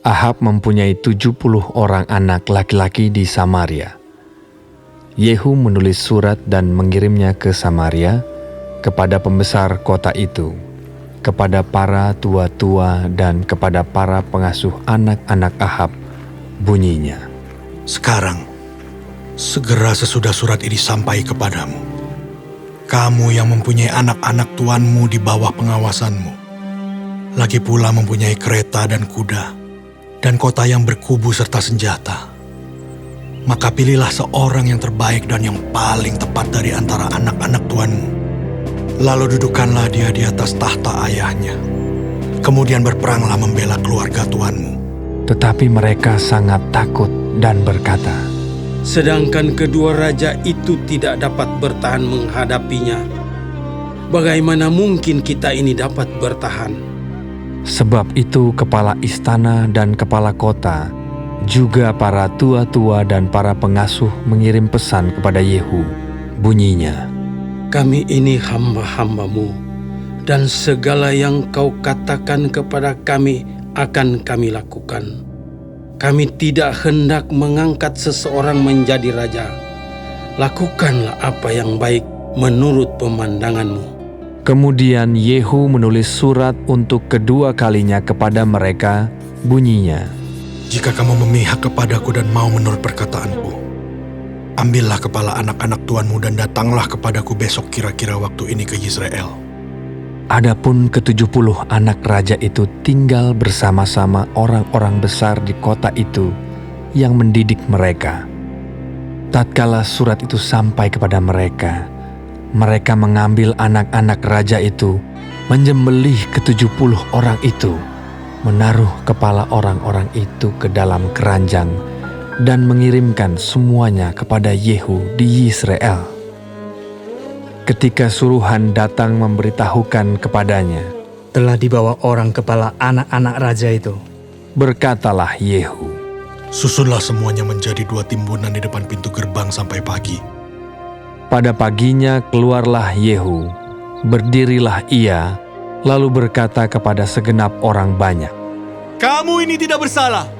Ahab mempunyai 70 orang anak laki-laki di Samaria. Yehu menulis surat dan mengirimnya ke Samaria, kepada pembesar kota itu, kepada para tua-tua dan kepada para pengasuh anak-anak Ahab. Bunyinya, Sekarang, segera sesudah surat ini sampai kepadamu, kamu yang mempunyai anak-anak tuanmu di bawah pengawasanmu, lagi pula mempunyai kereta dan kuda, dan kota yang berkubu serta senjata, maka pilihlah seorang yang terbaik dan yang paling tepat dari antara anak-anak tuanmu. Lalu dudukkanlah dia di atas tahta ayahnya. Kemudian berperanglah membela keluarga tuanmu. tetapi mereka sangat takut dan berkata, Sedangkan kedua raja itu tidak dapat bertahan menghadapinya. Bagaimana mungkin kita ini dapat bertahan? sebab itu kepala istana dan kepala kota, juga para tua-tua dan para pengasuh mengirim pesan kepada Yehu. Bunyinya, Kami ini hamba-hambamu, dan segala yang kau katakan kepada kami akan kami lakukan. Kami tidak hendak mengangkat seseorang menjadi raja. Lakukanlah apa yang baik menurut pemandanganmu. Kemudian Yehu menulis surat untuk kedua kalinya kepada mereka. Bunyinya, Jika kamu memihak kepadaku dan mau menurut perkataanku, ambillah kepala anak-anak tuanmu dan datanglah kepadaku besok kira-kira waktu ini ke Yisrael. adapun ke-70 anak raja itu tinggal bersama-sama orang-orang besar di kota itu yang mendidik mereka. Tatkala surat itu sampai kepada mereka, mereka mengambil anak-anak raja itu, menyembelih ke-70 orang itu, menaruh kepala orang-orang itu ke dalam keranjang, dan mengirimkan semuanya kepada Yehu di Yisrael. Ketika suruhan datang memberitahukan kepadanya, Telah dibawa orang kepala anak-anak raja itu. berkatalah Yehu, Susunlah semuanya menjadi 2 timbunan di depan pintu gerbang sampai pagi. pada paginya keluarlah Yehu, berdirilah ia, lalu berkata kepada segenap orang banyak, Kamu ini tidak bersalah.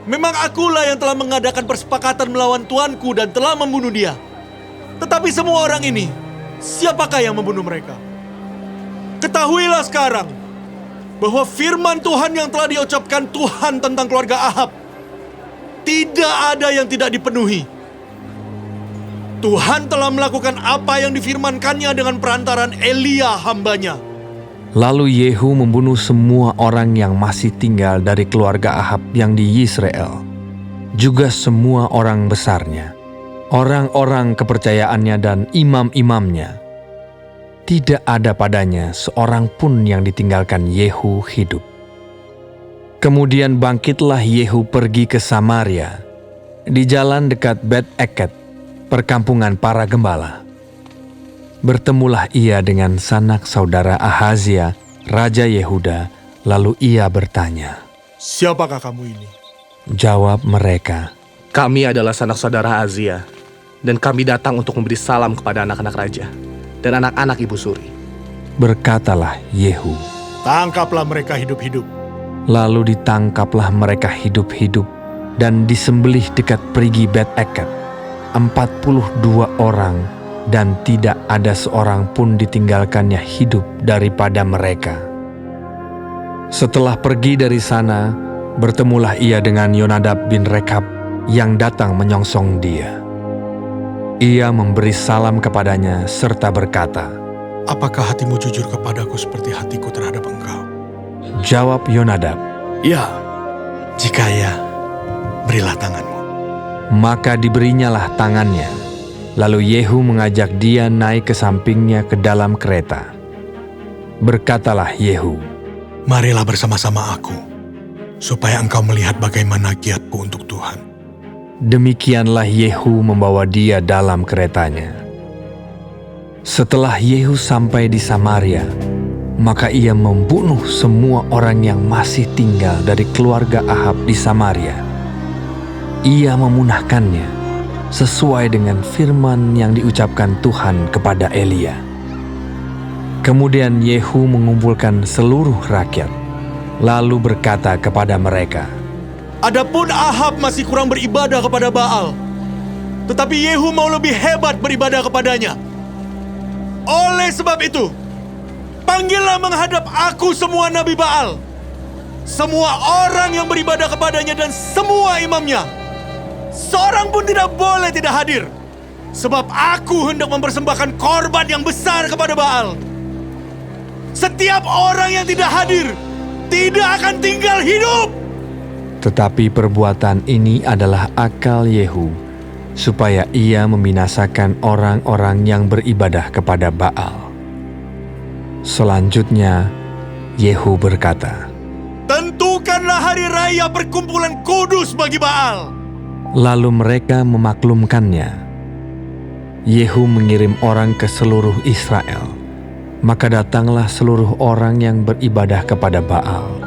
Memang akulah yang telah mengadakan persepakatan melawan tuanku dan telah membunuh dia. Tetapi semua orang ini, siapakah yang membunuh mereka? Ketahuilah sekarang bahwa firman Tuhan yang telah diucapkan Tuhan tentang keluarga Ahab tidak ada yang tidak dipenuhi. Tuhan telah melakukan apa yang difirmankannya dengan perantaran Elia hambanya. Lalu Yehu membunuh semua orang yang masih tinggal dari keluarga Ahab yang di Yisrael, juga semua orang besarnya, orang-orang kepercayaannya dan imam-imamnya. Tidak ada padanya seorang pun yang ditinggalkan Yehu hidup. Kemudian bangkitlah Yehu pergi ke Samaria, di jalan dekat Bet-Eket, perkampungan para gembala. Bertemulah ia dengan sanak saudara Ahazia, Raja Yehuda, lalu ia bertanya. Siapakah kamu ini? Jawab mereka, Kami adalah sanak saudara Ahazia, dan kami datang untuk memberi salam kepada anak-anak raja dan anak-anak ibu suri. berkatalah Yehu. Tangkaplah mereka hidup-hidup. Lalu ditangkaplah mereka hidup-hidup dan disembelih dekat perigi Bet-Eket, 42 orang, dan tidak ada seorang pun ditinggalkannya hidup daripada mereka. Setelah pergi dari sana, bertemulah ia dengan Yonadab bin Rekab yang datang menyongsong dia. Ia memberi salam kepadanya serta berkata, Apakah hatimu jujur kepadaku seperti hatiku terhadap engkau? Jawab Yonadab, Ya, jika ya, berilah tanganmu. maka diberinyalah tangannya. Lalu Yehu mengajak dia naik ke sampingnya ke dalam kereta. Berkatalah Yehu, Marilah bersama-sama aku, supaya engkau melihat bagaimana giatku untuk Tuhan. demikianlah Yehu membawa dia dalam keretanya. Setelah Yehu sampai di Samaria, maka ia membunuh semua orang yang masih tinggal dari keluarga Ahab di Samaria. Ia memunahkannya sesuai dengan firman yang diucapkan Tuhan kepada Elia. Kemudian Yehu mengumpulkan seluruh rakyat, lalu berkata kepada mereka, Adapun Ahab masih kurang beribadah kepada Baal, tetapi Yehu mau lebih hebat beribadah kepadanya. Oleh sebab itu, panggillah menghadap aku semua nabi Baal, semua orang yang beribadah kepadanya dan semua imamnya. Seorang pun tidak boleh tidak hadir, sebab aku hendak mempersembahkan korban yang besar kepada Baal. Setiap orang yang tidak hadir tidak akan tinggal hidup. Tetapi perbuatan ini adalah akal Yehu, supaya ia membinasakan orang-orang yang beribadah kepada Baal. Selanjutnya, Yehu berkata, Tentukanlah hari raya perkumpulan kudus bagi Baal. lalu mereka memaklumkannya. Yehu mengirim orang ke seluruh Israel, maka datanglah seluruh orang yang beribadah kepada Baal.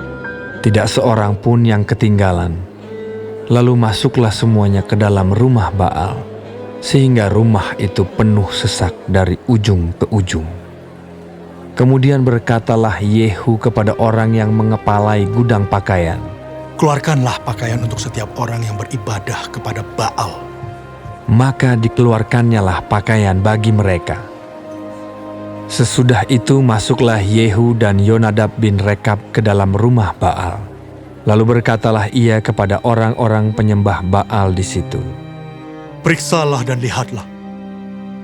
Tidak seorang pun yang ketinggalan. Lalu masuklah semuanya ke dalam rumah Baal, sehingga rumah itu penuh sesak dari ujung ke ujung. Kemudian berkatalah Yehu kepada orang yang mengepalai gudang pakaian, Keluarkanlah pakaian untuk setiap orang yang beribadah kepada Baal. maka dikeluarkannyalah pakaian bagi mereka. Sesudah itu masuklah Yehu dan Yonadab bin Rekab ke dalam rumah Baal. Lalu berkatalah ia kepada orang-orang penyembah Baal di situ, Periksalah dan lihatlah,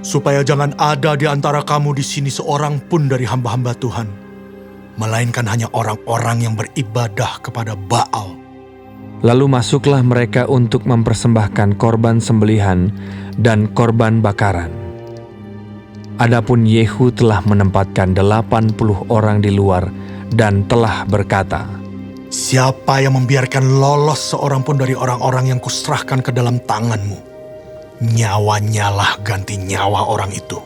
supaya jangan ada di antara kamu di sini seorang pun dari hamba-hamba Tuhan, melainkan hanya orang-orang yang beribadah kepada Baal. Lalu masuklah mereka untuk mempersembahkan korban sembelihan dan korban bakaran. Adapun Yehu telah menempatkan 80 orang di luar dan telah berkata, Siapa yang membiarkan lolos seorang pun dari orang-orang yang kuserahkan ke dalam tanganmu, nyawanya lah ganti nyawa orang itu.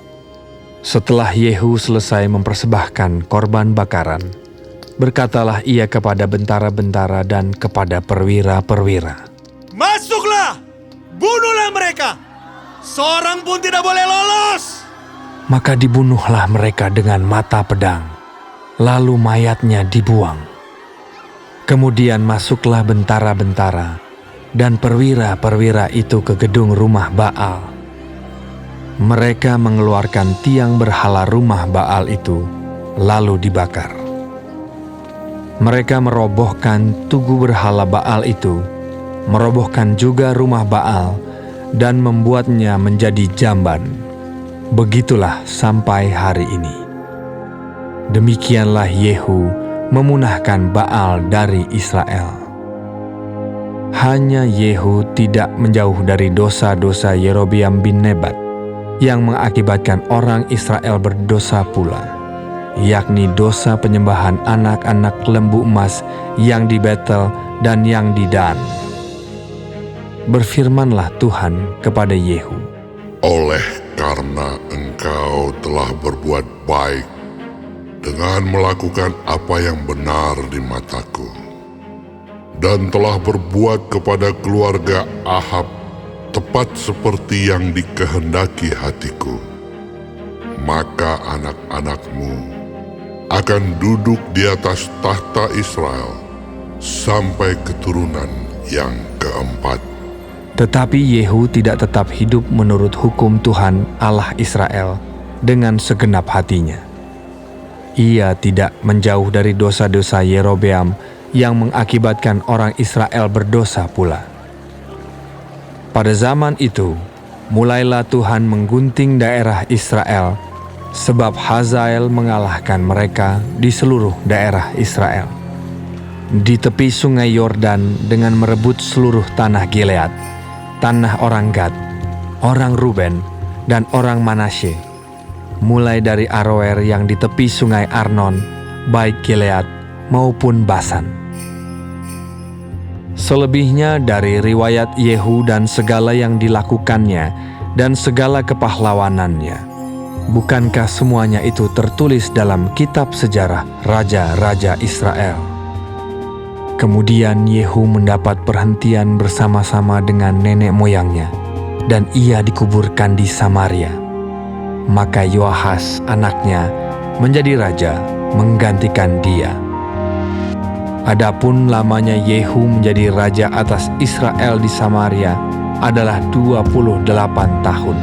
Setelah Yehu selesai mempersembahkan korban bakaran, berkatalah ia kepada bentara-bentara dan kepada perwira-perwira, Masuklah, bunuhlah mereka. Seorang pun tidak boleh lolos. maka dibunuhlah mereka dengan mata pedang, lalu mayatnya dibuang. Kemudian masuklah bentara-bentara dan perwira-perwira itu ke gedung rumah Baal. Mereka mengeluarkan tiang berhala rumah Baal itu, lalu dibakar. Mereka merobohkan tugu berhala Baal itu, merobohkan juga rumah Baal, dan membuatnya menjadi jamban. Begitulah sampai hari ini. Demikianlah Yehu memunahkan Baal dari Israel. Hanya Yehu tidak menjauh dari dosa-dosa Yerobeam bin Nebat, yang mengakibatkan orang Israel berdosa pula, yakni dosa penyembahan anak-anak lembu emas yang di Betel dan yang di Dan. Berfirmanlah Tuhan kepada Yehu, Oleh karena engkau telah berbuat baik dengan melakukan apa yang benar di mataku, dan telah berbuat kepada keluarga Ahab tepat seperti yang dikehendaki hatiku, maka anak-anakmu akan duduk di atas tahta Israel sampai keturunan yang keempat. Tetapi Yehu tidak tetap hidup menurut hukum Tuhan Allah Israel dengan segenap hatinya. Ia tidak menjauh dari dosa-dosa Yerobeam yang mengakibatkan orang Israel berdosa pula. Pada zaman itu, mulailah Tuhan menggunting daerah Israel, sebab Hazael mengalahkan mereka di seluruh daerah Israel. Di tepi sungai Yordan dengan merebut seluruh tanah Gilead, tanah orang Gad, orang Ruben, dan orang Manasye, mulai dari Aroer yang di tepi sungai Arnon, baik Gilead maupun Basan. Selebihnya dari riwayat Yehu dan segala yang dilakukannya dan segala kepahlawanannya, bukankah semuanya itu tertulis dalam kitab sejarah raja-raja Israel? Kemudian Yehu mendapat perhentian bersama-sama dengan nenek moyangnya, dan ia dikuburkan di Samaria. Maka Yoahas anaknya menjadi raja menggantikan dia. Adapun lamanya Yehu menjadi raja atas Israel di Samaria adalah 28 tahun.